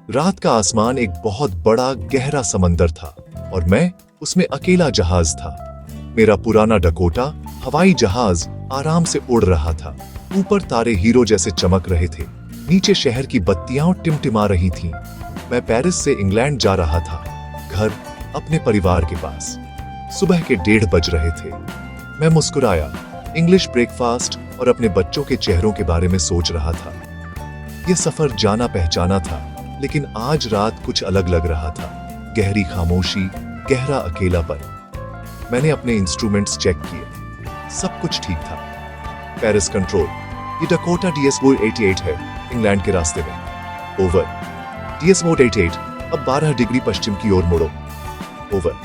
रात का आसमान एक बहुत बड़ा गहरा समंदर था और मैं उसमें अकेला जहाज था। मेरा पुराना डकोटा हवाई जहाज आराम से उड़ रहा था। ऊपर तारे हीरो जैसे चमक रहे थे, नीचे शहर की बत्तियां टिमटिमा रही थीं। मैं पेरिस से इंग्लैंड जा रहा था, घर, अपने परिवार के पास। सुबह के 1:30 बज रहे थे। मैं मुस्कुराया, इंग्लिश ब्रेकफास्ट और अपने बच्चों के चेहरों के बारे में सोच रहा था। यह सफर जाना पहचाना था, लेकिन आज रात कुछ अलग लग रहा था। गहरी खामोशी, गहरा अकेलापन। मैंने अपने इंस्ट्रूमेंट्स चेक किए, सब कुछ ठीक था। पेरिस कंट्रोल, ये डकोटा DS-Mood 88 है, इंग्लैंड के रास्ते में। ओवर। DS-Mood 88, अब 12 डिग्री पश्चिम की ओर मुड़ो। ओवर।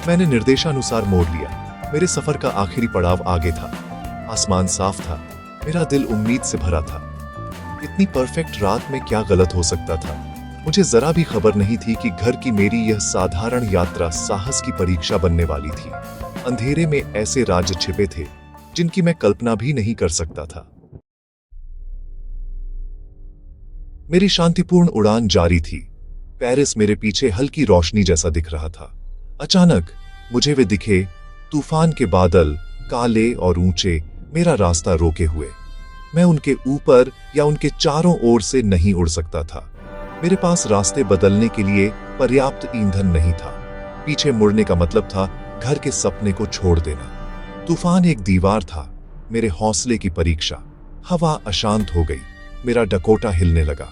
मैंने निर्देशानुसार मोड़ लिया। मेरे सफर का आखिरी पड़ाव आगे था। आसमान साफ था, मेरा दिल उम्मीद से भरा था। इतनी परफेक्ट रात में क्या गलत हो सकता था? मुझे जरा भी खबर नहीं थी कि घर की मेरी यह साधारण यात्रा साहस की परीक्षा बनने वाली थी। अंधेरे में ऐसे राज छिपे थे जिनकी मैं कल्पना भी नहीं कर सकता था। मेरी शांतिपूर्ण उड़ान जारी थी। पेरिस मेरे पीछे हल्की रोशनी जैसा दिख रहा था। अचानक मुझे वे दिखे, तूफान के बादल, काले और ऊंचे, मेरा रास्ता रोके हुए। मैं उनके ऊपर या उनके चारों ओर से नहीं उड़ सकता था। मेरे पास रास्ते बदलने के लिए पर्याप्त ईंधन नहीं था। पीछे मुड़ने का मतलब था घर के सपने को छोड़ देना। तूफान एक दीवार था, मेरे हौसले की परीक्षा। हवा अशांत हो गई, मेरा डकोटा हिलने लगा।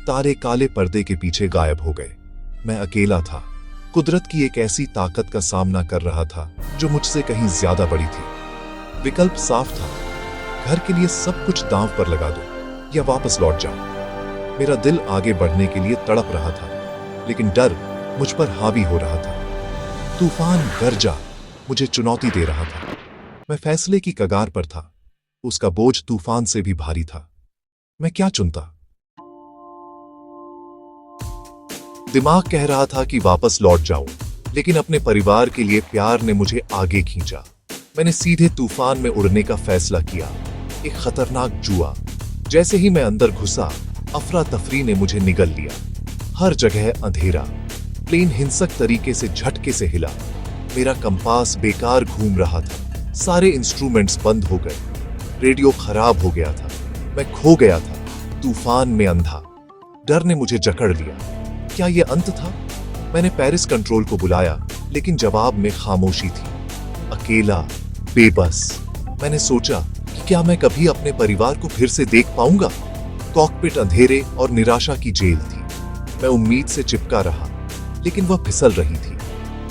तारे काले पर्दे के पीछे गायब हो गए। मैं अकेला था, कुदरत की एक ऐसी ताकत का सामना कर रहा था जो मुझसे कहीं ज्यादा बड़ी थी। विकल्प साफ था, घर के लिए सब कुछ दांव पर लगा दो या वापस लौट जाओ। मेरा दिल आगे बढ़ने के लिए तड़प रहा था, लेकिन डर मुझ पर हावी हो रहा था। तूफान गरजा, मुझे चुनौती दे रहा था। मैं फैसले की कगार पर था, उसका बोझ तूफान से भी भारी था। मैं क्या चुनता? दिमाग कह रहा था कि वापस लौट जाऊं, लेकिन अपने परिवार के लिए प्यार ने मुझे आगे खींचा। मैंने सीधे तूफान में उड़ने का फैसला किया, एक खतरनाक जुआ। जैसे ही मैं अंदर घुसा, अफरा तफरी ने मुझे निगल लिया। हर जगह अंधेरा, प्लेन हिंसक तरीके से झटके से हिला। मेरा कंपास बेकार घूम रहा था, सारे इंस्ट्रूमेंट्स बंद हो गए, रेडियो खराब हो गया था। मैं खो गया था, तूफान में अंधा। डर ने मुझे जकड़ लिया। क्या यह अंत था? मैंने पेरिस कंट्रोल को बुलाया, लेकिन जवाब में खामोशी थी। अकेला, बेबस। मैंने सोचा कि क्या मैं कभी अपने परिवार को फिर से देख पाऊंगा? कॉकपिट अंधेरे और निराशा की जेल थी। मैं उम्मीद से चिपका रहा, लेकिन वह फिसल रही थी।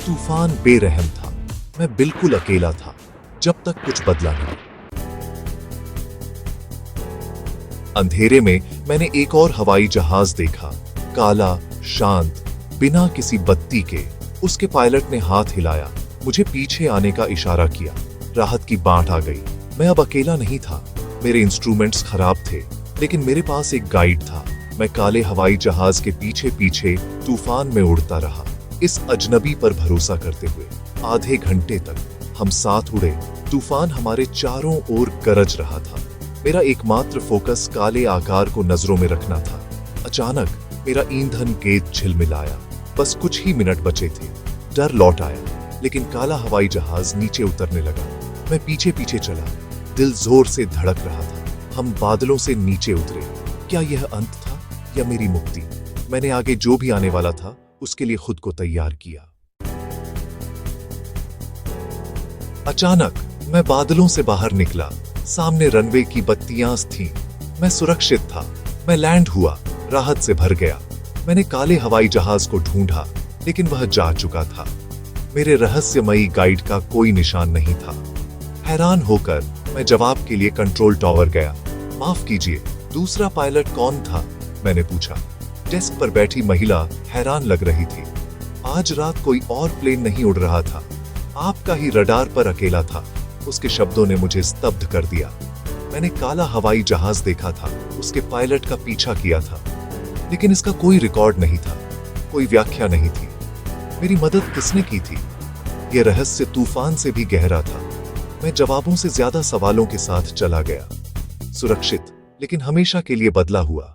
तूफान बेरहम था, मैं बिल्कुल अकेला था, जब तक कुछ बदला नहीं। अंधेरे में मैंने एक और हवाई जहाज देखा, काला, शांत, बिना किसी बत्ती के। उसके पायलट ने हाथ हिलाया, मुझे पीछे आने का इशारा किया। राहत की बांट आ गई। मैं अब अकेला नहीं था। मेरे इंस्ट्रूमेंट्स खराब थे, लेकिन मेरे पास एक गाइड था। मैं काले हवाई जहाज के पीछे पीछे तूफान में उड़ता रहा, इस अजनबी पर भरोसा करते हुए। आधे घंटे तक हम साथ उड़े। तूफान हमारे चारों ओर गरज रहा था। मेरा एकमात्र फोकस काले आकार को नजरों में रखना था। अचानक मेरा ईंधन गेज झिलमिलाया। बस कुछ ही मिनट बचे थे। डर लौट आया, लेकिन काला हवाई जहाज नीचे उतरने लगा। मैं पीछे पीछे चला, दिल जोर से धड़क रहा था। हम बादलों से नीचे उतरे। क्या यह अंत था या मेरी मुक्ति? मैंने आगे जो भी आने वाला था उसके लिए खुद को तैयार किया। अचानक मैं बादलों से बाहर निकला। सामने रनवे की बत्तियां थीं। मैं सुरक्षित था। मैं लैंड हुआ, राहत से भर गया। मैंने काले हवाई जहाज को ढूंढा, लेकिन वह जा चुका था। मेरे रहस्यमयी गाइड का कोई निशान नहीं था। हैरान होकर मैं जवाब के लिए कंट्रोल टॉवर गया। माफ कीजिए, दूसरा पायलट कौन था? मैंने पूछा। डेस्क पर बैठी महिला हैरान लग रही थी। आज रात कोई और प्लेन नहीं उड़ रहा था, आपका ही रडार पर अकेला था। उसके शब्दों ने मुझे स्तब्ध कर दिया। मैंने काला हवाई जहाज देखा था, उसके पायलट का पीछा किया था, लेकिन इसका कोई रिकॉर्ड नहीं था, कोई व्याख्या नहीं थी। मेरी मदद किसने की थी? यह रहस्य तूफान से भी गहरा था। मैं जवाबों से ज्यादा सवालों के साथ चला गया। सुरक्षित, लेकिन हमेशा के लिए बदला हुआ।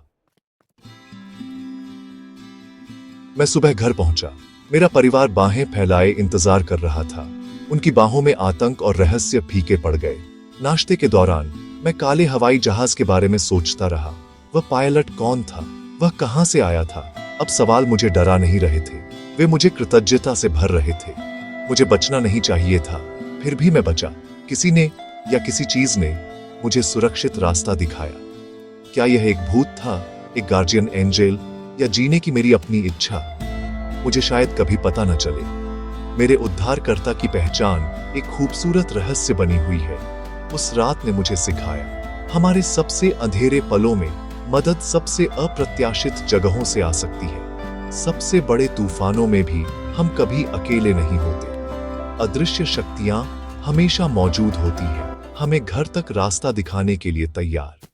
मैं सुबह घर पहुंचा। मेरा परिवार बाहें फैलाए इंतजार कर रहा था। उनकी बाहों में आतंक और रहस्य फीके पड़ गए। नाश्ते के दौरान मैं काले हवाई जहाज के बारे में सोचता रहा। वह पायलट कौन था? वह कहां से आया था? अब सवाल मुझे डरा नहीं रहे थे, वे मुझे कृतज्ञता से भर रहे थे। मुझे बचना नहीं चाहिए था, फिर भी मैं बचा। किसी ने या किसी चीज ने मुझे सुरक्षित रास्ता दिखाया। क्या यह एक भूत था, एक गार्जियन एंजल, या जीने की मेरी अपनी इच्छा? मुझे शायद कभी पता न चले। मेरे उद्धारकर्ता की पहचान एक खूबसूरत रहस्य बनी हुई है। उस रात ने मुझे सिखाया, हमारे सबसे अंधेरे पलों में मदद सबसे अप्रत्याशित जगहों से आ सकती है। सबसे बड़े तूफानों में भी हम कभी अकेले नहीं होते। अदृश्य शक्तियां हमेशा मौजूद होती हैं, हमें घर तक रास्ता दिखाने के लिए तैयार।